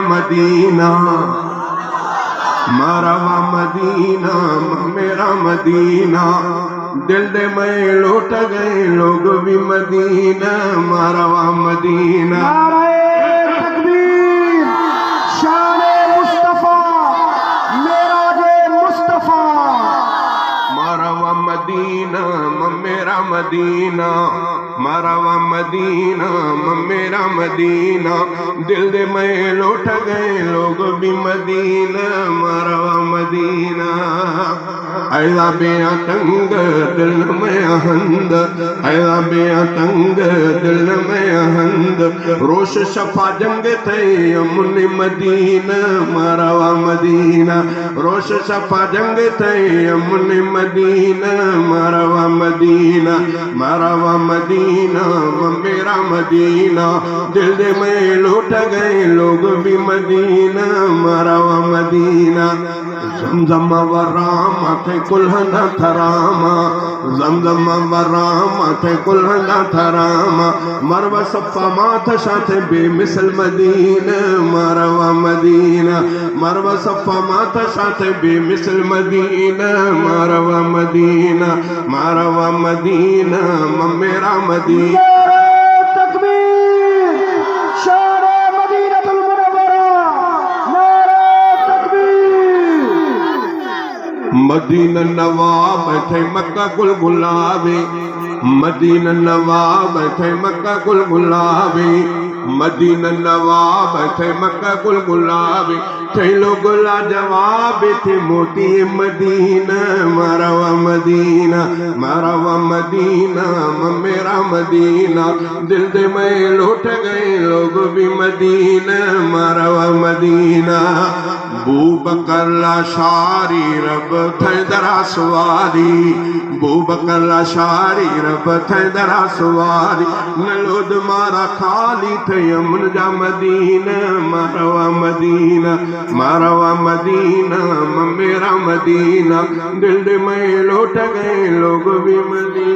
مدینہ مروا مدینہ میرا مدینہ دل دے میں لوٹ گئے لوگ بھی مدینہ مروا مدینہ نعرہ تکبیر شان مصطفیٰ معراج مصطفیٰ مروا مدینہ میرا مدینہ مروا مدینہ میرا مدینہ دل دے میں لوٹ گئے لوگ بھی مدینہ مروا مدینہ ایلا بیا تنگ دل میں ہند ایلا بیا تنگ دل میں ہند روش شفا جنگ تھے امن مدینہ مروا مدینہ روش شفا جنگ تھے امن مدینہ مروا مدینہ مروا مدینہ میرا مدینہ دل دے میں لوٹ گئے لوگ بھی مدینہ مروا مدینہ زمزم ورام تھے کلہنہ تھراما زمزم ورام تھے کلہنہ تھراما مروا صفا مات شاہ بے مثل مدینہ مروا مدینہ مروا صفا مات شاہ بے مثل مدینہ مروا مدینہ مروا مدینہ میرا مدینہ تکبیر شان مدینہ المنورہ نعرہ تکبیر مدینہ نواب تھے مکہ گل گلابی مدینہ نواب تھے مکہ گل گلابی مدینہ نواب تھے مکہ گل گلابی تھے لوگ لاجواب تھے موتی مدینہ مروا مدینہ مروا مدینہ میرا مدینہ دل دے میں لوٹ گئے لوگ بھی مدینہ مروا مدینہ بو بکر لاشاری رب تھے درا سواری بو بکر لاشاری رب تھے درا سواری نلود مارا خالی تھے امن جا مدینہ مروا مدینہ مروا مدینہ میرا مدینہ دل دے میں لوٹ گئے لوگ بھی مدینہ